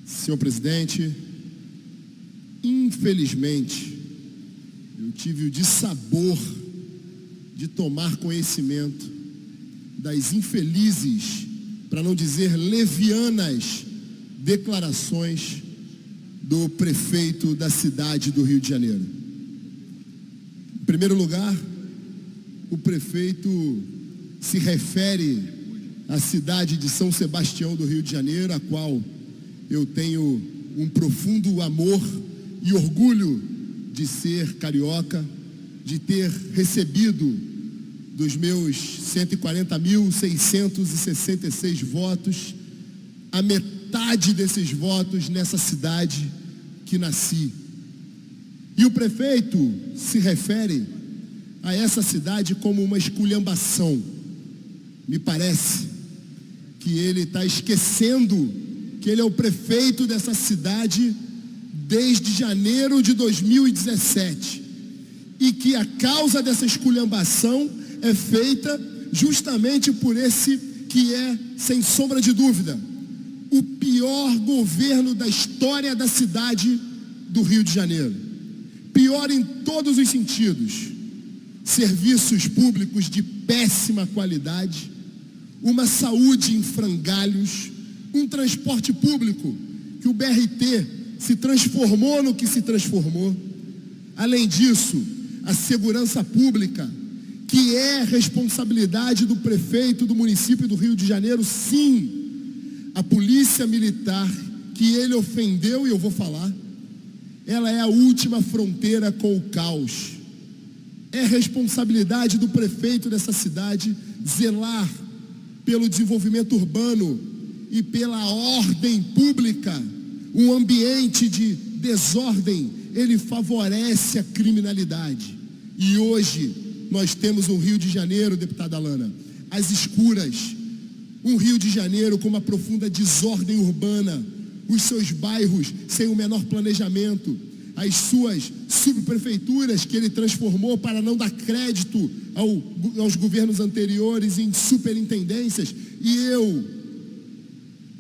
Senhor presidente, infelizmente, eu tive o dissabor de tomar conhecimento das infelizes, para não dizer levianas, declarações do prefeito da cidade do Rio de Janeiro. Em primeiro lugar, o prefeito se refere à cidade de São Sebastião do Rio de Janeiro, a qual eu tenho um profundo amor e orgulho de ser carioca, de ter recebido dos meus 140.666 votos, a metade desses votos nessa cidade que nasci. E o prefeito se refere a essa cidade como uma esculhambação. Me parece que ele está esquecendo que ele é o prefeito dessa cidade desde janeiro de 2017 e que a causa dessa esculhambação é feita justamente por esse que é, sem sombra de dúvida, o pior governo da história da cidade do Rio de Janeiro. Pior em todos os sentidos. Serviços públicos de péssima qualidade, uma saúde em frangalhos, um transporte público que o BRT se transformou no que se transformou. Além disso, a segurança pública, que é responsabilidade do prefeito do município do Rio de Janeiro, sim. A polícia militar, que ele ofendeu, e eu vou falar, ela é a última fronteira com o caos. É responsabilidade do prefeito dessa cidade zelar pelo desenvolvimento urbano e pela ordem pública. Um ambiente de desordem, ele favorece a criminalidade. E hoje nós temos um Rio de Janeiro, deputada Alana, às escuras, um Rio de Janeiro com uma profunda desordem urbana, os seus bairros sem o menor planejamento, as suas subprefeituras que ele transformou para não dar crédito aos governos anteriores em superintendências. E eu,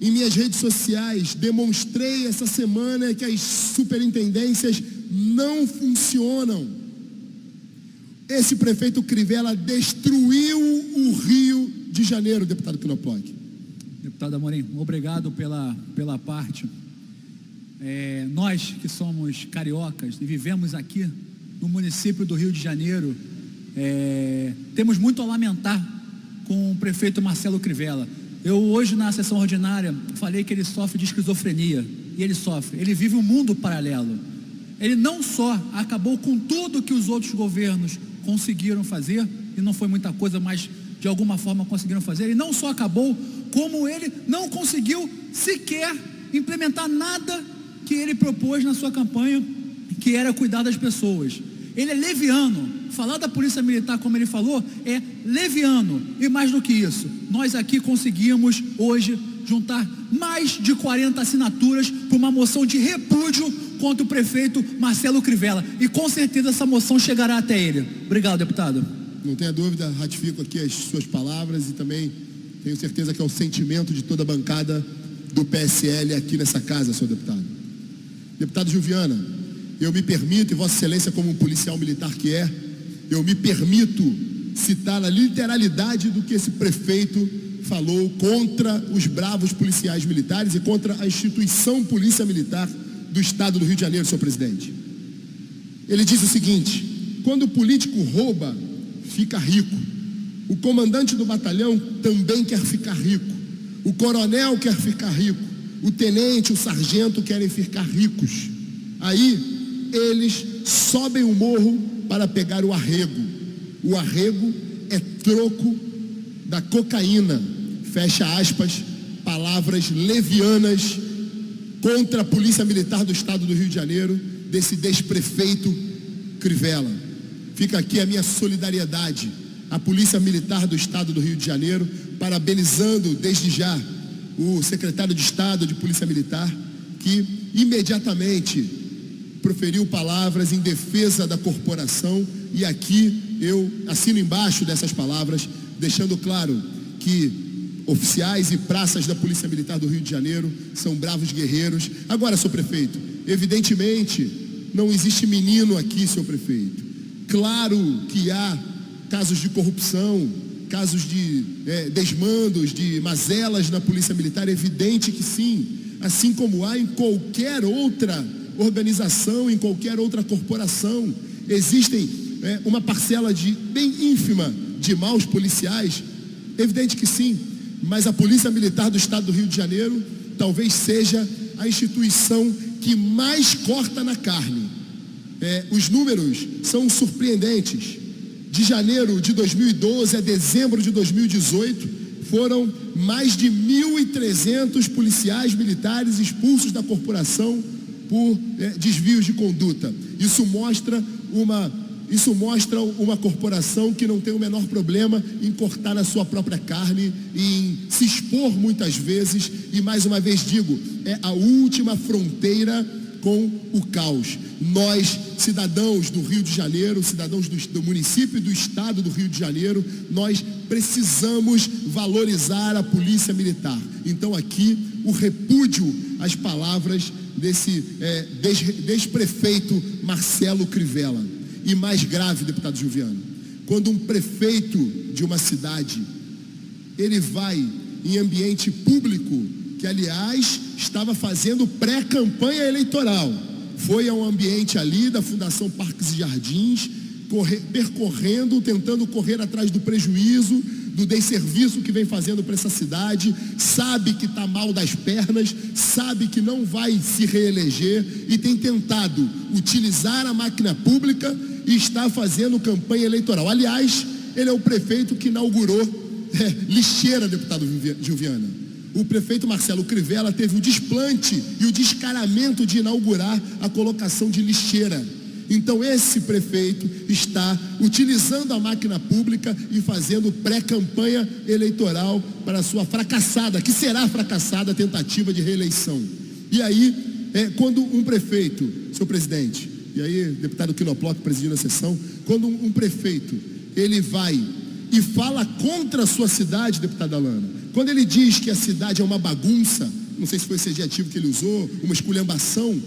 em minhas redes sociais, demonstrei essa semana que as superintendências não funcionam. Esse prefeito Crivella destruiu o Rio de Janeiro, deputado Knoploch. Deputado Amorim, obrigado pela parte. Nós que somos cariocas e vivemos aqui no município do Rio de Janeiro, temos muito a lamentar com o prefeito Marcelo Crivella. Eu hoje na sessão ordinária falei que ele sofre de esquizofrenia, e ele sofre, ele vive um mundo paralelo. Ele não só acabou com tudo que os outros governos conseguiram fazer, e não foi muita coisa, mas de alguma forma conseguiram fazer, ele não só acabou, como ele não conseguiu sequer implementar nada que ele propôs na sua campanha, que era cuidar das pessoas. Ele é leviano. Falar da polícia militar, como ele falou, é leviano. E mais do que isso, nós aqui conseguimos hoje juntar mais de 40 assinaturas para uma moção de repúdio contra o prefeito Marcelo Crivella. E com certeza essa moção chegará até ele. Obrigado, deputado. Não tenha dúvida, ratifico aqui as suas palavras e também tenho certeza que é o sentimento de toda a bancada do PSL aqui nessa casa, senhor deputado. Deputado Gilviana, eu me permito, e Vossa Excelência como um policial militar que é, eu me permito citar a literalidade do que esse prefeito falou contra os bravos policiais militares e contra a instituição Polícia Militar do Estado do Rio de Janeiro, senhor presidente. Ele diz o seguinte: quando o político rouba, fica rico. O comandante do batalhão também quer ficar rico. O coronel quer ficar rico. O tenente, o sargento querem ficar ricos. Aí eles sobem o morro para pegar o arrego. O arrego é troco da cocaína. Fecha aspas, palavras levianas contra a Polícia Militar do Estado do Rio de Janeiro, desse desprefeito Crivella. Fica aqui a minha solidariedade à Polícia Militar do Estado do Rio de Janeiro, parabenizando desde já o secretário de Estado de Polícia Militar, que imediatamente proferiu palavras em defesa da corporação, e aqui eu assino embaixo dessas palavras, deixando claro que oficiais e praças da Polícia Militar do Rio de Janeiro são bravos guerreiros. Agora, senhor prefeito, evidentemente não existe menino aqui, senhor prefeito. Claro que há casos de corrupção, casos de desmandos, de mazelas na Polícia Militar, é evidente que sim, assim como há em qualquer outra organização, em qualquer outra corporação. Existem uma parcela bem ínfima de maus policiais, evidente que sim, mas a Polícia Militar do Estado do Rio de Janeiro talvez seja a instituição que mais corta na carne. Os números são surpreendentes. De janeiro de 2012 a dezembro de 2018, foram mais de 1.300 policiais militares expulsos da corporação por desvios de conduta. Isso mostra uma corporação que não tem o menor problema em cortar a sua própria carne, em se expor muitas vezes, e mais uma vez digo, é a última fronteira com o caos. Nós, cidadãos do Rio de Janeiro, cidadãos do município e do estado do Rio de Janeiro, nós precisamos valorizar a Polícia Militar. Então aqui o repúdio às palavras desse ex-prefeito Marcelo Crivella. E mais grave, deputado Gilviano, quando um prefeito de uma cidade, ele vai em ambiente público, que aliás estava fazendo pré-campanha eleitoral, foi ao ambiente ali da Fundação Parques e Jardins, percorrendo, tentando correr atrás do prejuízo, do desserviço que vem fazendo para essa cidade, sabe que está mal das pernas, sabe que não vai se reeleger e tem tentado utilizar a máquina pública e está fazendo campanha eleitoral. Aliás, ele é o prefeito que inaugurou lixeira, deputado Gilviana. O prefeito Marcelo Crivella teve o desplante e o descaramento de inaugurar a colocação de lixeira. Então esse prefeito está utilizando a máquina pública e fazendo pré-campanha eleitoral para a sua fracassada, que será fracassada, tentativa de reeleição. E aí, quando um prefeito, senhor presidente, e aí deputado Quinoploc presidindo a sessão, quando um prefeito, ele vai e fala contra a sua cidade, deputada Alana, quando ele diz que a cidade é uma bagunça, não sei se foi esse adjetivo que ele usou, uma esculhambação,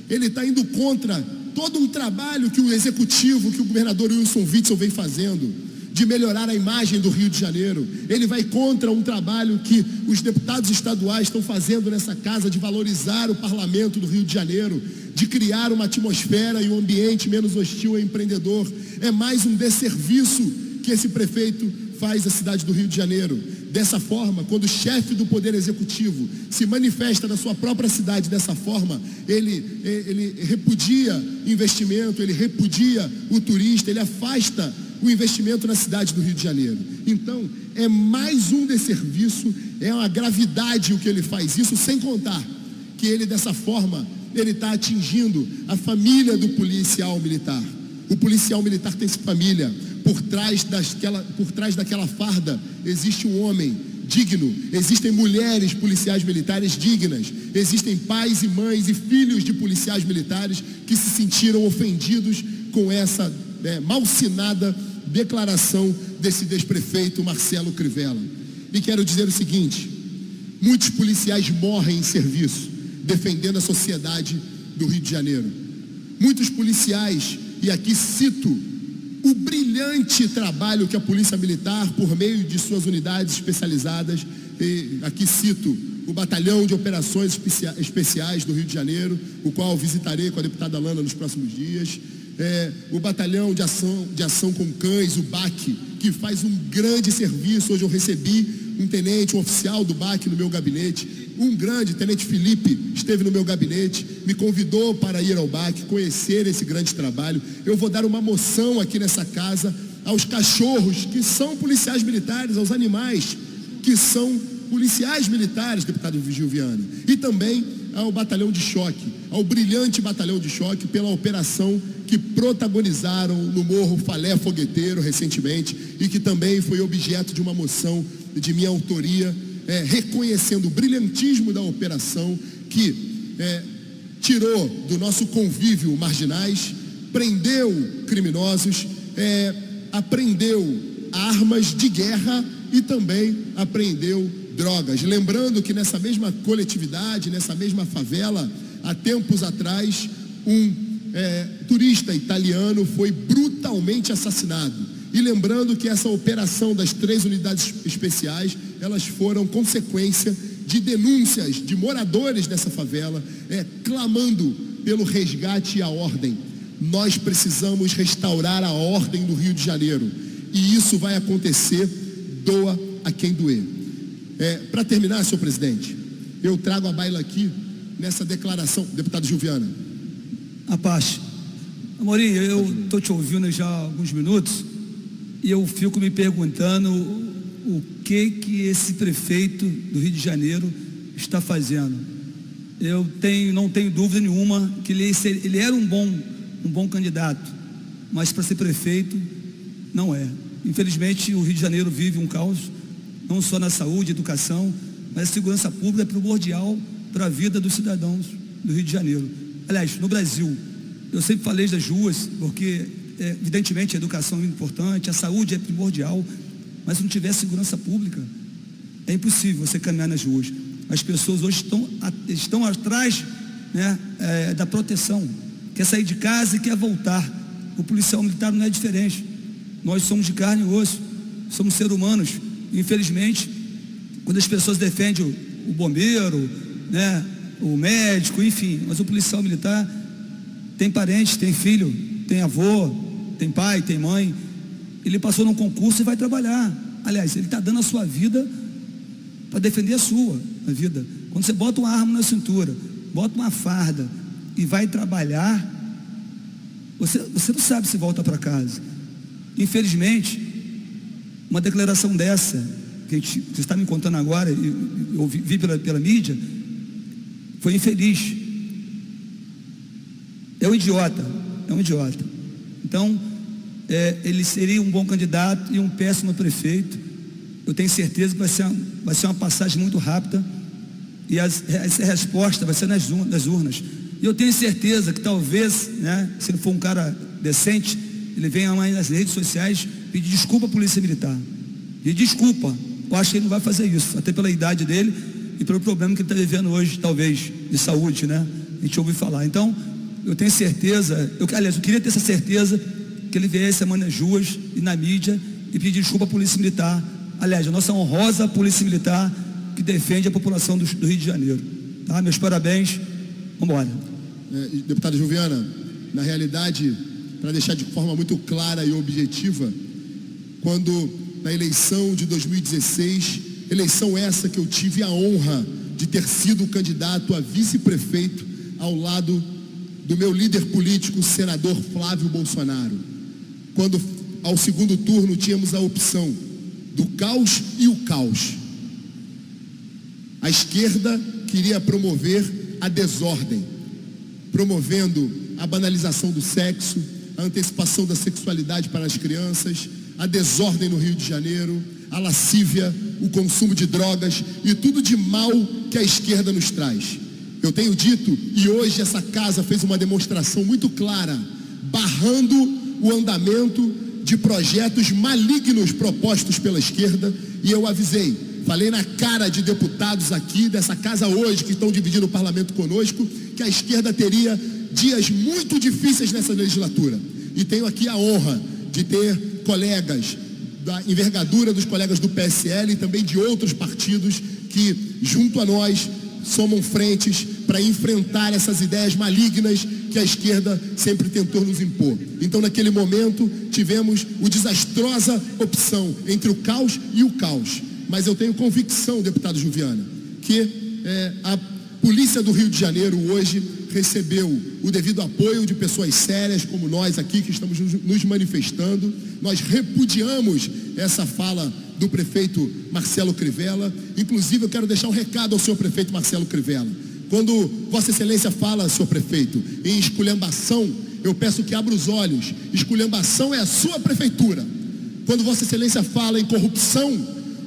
ele está indo contra todo um trabalho que o executivo, que o governador Wilson Witzel vem fazendo, de melhorar a imagem do Rio de Janeiro. Ele vai contra um trabalho que os deputados estaduais estão fazendo nessa casa, de valorizar o parlamento do Rio de Janeiro, de criar uma atmosfera e um ambiente menos hostil ao empreendedor. É mais um desserviço que esse prefeito faz à cidade do Rio de Janeiro. Dessa forma, quando o chefe do Poder Executivo se manifesta na sua própria cidade dessa forma, ele repudia investimento, ele repudia o turista, ele afasta o investimento na cidade do Rio de Janeiro. Então, é mais um desserviço, é uma gravidade o que ele faz isso, sem contar que ele, dessa forma, ele está atingindo a família do policial militar. O policial militar tem família. Por trás daquela farda existe um homem digno, existem mulheres policiais militares dignas, existem pais e mães e filhos de policiais militares que se sentiram ofendidos com essa malsinada declaração desse desprefeito Marcelo Crivella. E quero dizer o seguinte: muitos policiais morrem em serviço, defendendo a sociedade do Rio de Janeiro. Muitos policiais, e aqui cito o brilhante trabalho que a Polícia Militar, por meio de suas unidades especializadas, e aqui cito o Batalhão de Operações Especiais do Rio de Janeiro, o qual visitarei com a deputada Alana nos próximos dias, o Batalhão de Ação com Cães, o BAC, que faz um grande serviço. Hoje eu recebi um tenente, um oficial do BAC no meu gabinete, um grande, tenente Felipe, esteve no meu gabinete, me convidou para ir ao BAC, conhecer esse grande trabalho. Eu vou dar uma moção aqui nessa casa aos cachorros que são policiais militares, aos animais que são policiais militares, deputado Gilviano, e também ao batalhão de choque, ao brilhante batalhão de choque, pela operação que protagonizaram no Morro Falé Fogueteiro recentemente, e que também foi objeto de uma moção de minha autoria, reconhecendo o brilhantismo da operação que tirou do nosso convívio marginais, prendeu criminosos, apreendeu armas de guerra e também apreendeu drogas. Lembrando que nessa mesma coletividade, nessa mesma favela, há tempos atrás, um turista italiano foi brutalmente assassinado. E lembrando que essa operação das 3 unidades especiais, elas foram consequência de denúncias de moradores dessa favela, clamando pelo resgate e a ordem. Nós precisamos restaurar a ordem do Rio de Janeiro. E isso vai acontecer, doa a quem doer. Para terminar, senhor presidente, eu trago à baila aqui, nessa declaração, deputado Gilviana. Apache, Amorim, eu estou te ouvindo já há alguns minutos e eu fico me perguntando o que esse prefeito do Rio de Janeiro está fazendo. Eu não tenho dúvida nenhuma que ele era um bom candidato, mas para ser prefeito não é. Infelizmente o Rio de Janeiro vive um caos, não só na saúde, educação, mas a segurança pública é primordial para a vida dos cidadãos do Rio de Janeiro. Aliás, no Brasil, eu sempre falei das ruas, porque evidentemente a educação é importante, a saúde é primordial, mas se não tiver segurança pública, é impossível você caminhar nas ruas. As pessoas hoje estão atrás, né, da proteção, quer sair de casa e quer voltar. O policial militar não é diferente. Nós somos de carne e osso, somos seres humanos. Infelizmente, quando as pessoas defendem o bombeiro, né, o médico, enfim, mas o policial militar tem parente, tem filho, tem avô, tem pai, tem mãe. Ele passou num concurso e vai trabalhar. Aliás, ele está dando a sua vida para defender a vida. Quando você bota uma arma na cintura, bota uma farda e vai trabalhar, você não sabe se volta para casa. Infelizmente, uma declaração dessa, que você está me contando agora, eu vi pela mídia, foi infeliz. É um idiota. Então, ele seria um bom candidato e um péssimo prefeito. Eu tenho certeza que vai ser uma passagem muito rápida e essa resposta vai ser nas urnas. E eu tenho certeza que talvez, né, se ele for um cara decente, ele venha mais nas redes sociais pedir desculpa à Polícia Militar. E desculpa, eu acho que ele não vai fazer isso, até pela idade dele e pelo problema que ele está vivendo hoje, talvez, de saúde, né? A gente ouve falar. Então, eu tenho certeza, eu queria ter essa certeza que ele viesse amanhã nas ruas e na mídia e pedir desculpa à Polícia Militar. Aliás, a nossa honrosa Polícia Militar que defende a população do Rio de Janeiro. Tá? Meus parabéns. Vamos embora. Deputada Gilviana, na realidade, para deixar de forma muito clara e objetiva, quando na eleição de 2016, eleição essa que eu tive a honra de ter sido candidato a vice-prefeito ao lado do meu líder político, o senador Flávio Bolsonaro. Quando ao segundo turno tínhamos a opção do caos e o caos. A esquerda queria promover a desordem, promovendo a banalização do sexo, a antecipação da sexualidade para as crianças, a desordem no Rio de Janeiro, a lascívia, o consumo de drogas e tudo de mal que a esquerda nos traz. Eu tenho dito, e hoje essa casa fez uma demonstração muito clara, barrando o andamento de projetos malignos propostos pela esquerda, e eu avisei, falei na cara de deputados aqui dessa casa hoje, que estão dividindo o parlamento conosco, que a esquerda teria dias muito difíceis nessa legislatura. E tenho aqui a honra de ter colegas da envergadura dos colegas do PSL e também de outros partidos que, junto a nós, somam frentes para enfrentar essas ideias malignas que a esquerda sempre tentou nos impor. Então, naquele momento, tivemos a desastrosa opção entre o caos e o caos. Mas eu tenho convicção, deputado Gilviana, que a Polícia do Rio de Janeiro hoje recebeu o devido apoio de pessoas sérias como nós aqui que estamos nos manifestando. Nós repudiamos essa fala do prefeito Marcelo Crivella. Inclusive, eu quero deixar um recado ao senhor prefeito Marcelo Crivella. Quando Vossa Excelência fala, senhor prefeito, em esculhambação, eu peço que abra os olhos. Esculhambação é a sua prefeitura. Quando Vossa Excelência fala em corrupção,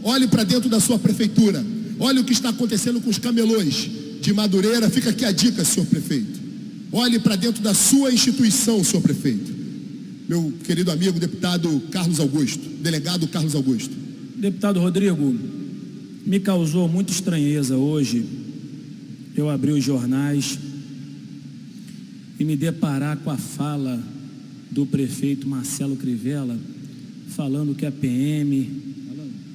olhe para dentro da sua prefeitura. Olhe o que está acontecendo com os camelôs de Madureira. Fica aqui a dica, senhor prefeito. Olhe para dentro da sua instituição, senhor prefeito. Meu querido amigo, deputado Carlos Augusto, delegado Carlos Augusto. Deputado Rodrigo, Me causou muita estranheza hoje eu abrir os jornais e me deparar com a fala do prefeito Marcelo Crivella falando que a PM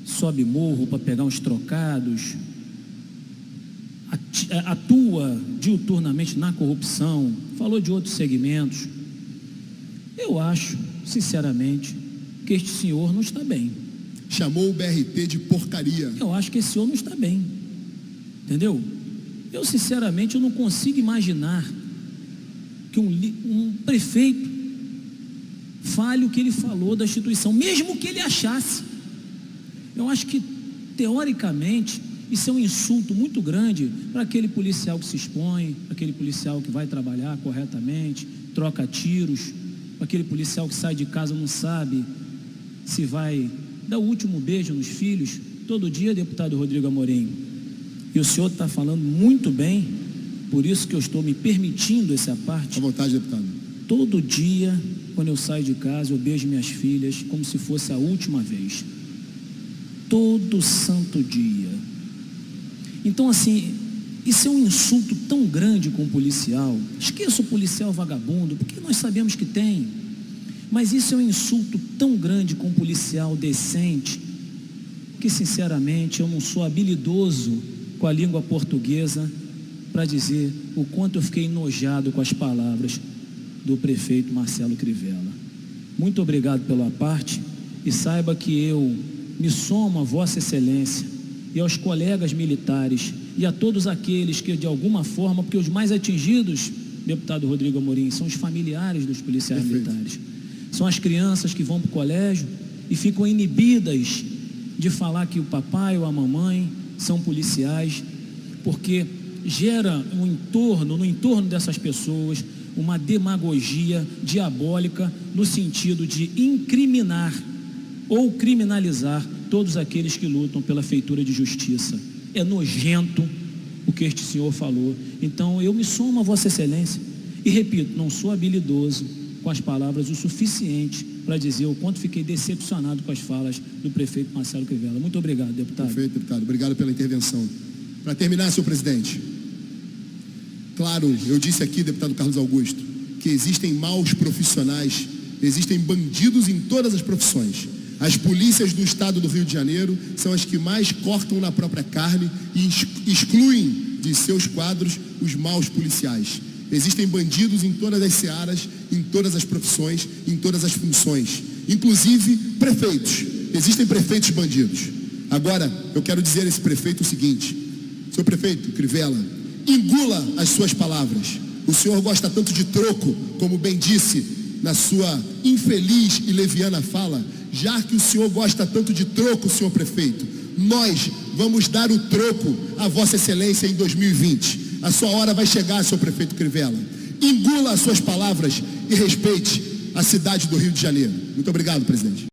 sobe morro para pegar uns trocados, atua diuturnamente na corrupção, falou de outros segmentos. Eu acho, sinceramente, que este senhor não está bem. Chamou o BRT de porcaria. Eu acho que esse senhor não está bem. Entendeu? Eu, sinceramente, eu não consigo imaginar que um prefeito fale o que ele falou da instituição, mesmo que ele achasse. Eu acho que, teoricamente, isso é um insulto muito grande para aquele policial que se expõe, aquele policial que vai trabalhar corretamente, troca tiros, aquele policial que sai de casa não sabe se vai dar o último beijo nos filhos. Todo dia, deputado Rodrigo Amorim, e o senhor está falando muito bem, por isso que eu estou me permitindo essa parte. À vontade, deputado. Todo dia, quando eu saio de casa, eu beijo minhas filhas como se fosse a última vez. Todo santo dia. Então, assim, isso é um insulto tão grande com o policial. Esqueça o policial vagabundo, porque nós sabemos que tem. Mas isso é um insulto tão grande com o policial decente, que, sinceramente, eu não sou habilidoso com a língua portuguesa para dizer o quanto eu fiquei enojado com as palavras do prefeito Marcelo Crivella. Muito obrigado pela parte, e saiba que eu me somo a Vossa Excelência e aos colegas militares e a todos aqueles que, de alguma forma, porque os mais atingidos, deputado Rodrigo Amorim, são os familiares dos policiais militares. São as crianças que vão para o colégio e ficam inibidas de falar que o papai ou a mamãe são policiais, porque gera no entorno dessas pessoas uma demagogia diabólica no sentido de incriminar ou criminalizar todos aqueles que lutam pela feitura de justiça. É nojento o que este senhor falou. Então eu me somo a Vossa Excelência e repito, não sou habilidoso com as palavras o suficiente para dizer o quanto fiquei decepcionado com as falas do prefeito Marcelo Crivella. Muito obrigado, deputado. Perfeito, deputado. Obrigado pela intervenção. Para terminar, senhor presidente, claro, eu disse aqui, deputado Carlos Augusto, que existem maus profissionais, existem bandidos em todas as profissões. As polícias do estado do Rio de Janeiro são as que mais cortam na própria carne e excluem de seus quadros os maus policiais. Existem bandidos em todas as searas, em todas as profissões, em todas as funções. Inclusive prefeitos. Existem prefeitos bandidos. Agora, eu quero dizer a esse prefeito o seguinte: senhor prefeito Crivella, engula as suas palavras. O senhor gosta tanto de troco, como bem disse na sua infeliz e leviana fala. Já que o senhor gosta tanto de troco, senhor prefeito, nós vamos dar o troco a Vossa Excelência em 2020. A sua hora vai chegar, senhor prefeito Crivella. Engula as suas palavras e respeite a cidade do Rio de Janeiro. Muito obrigado, presidente.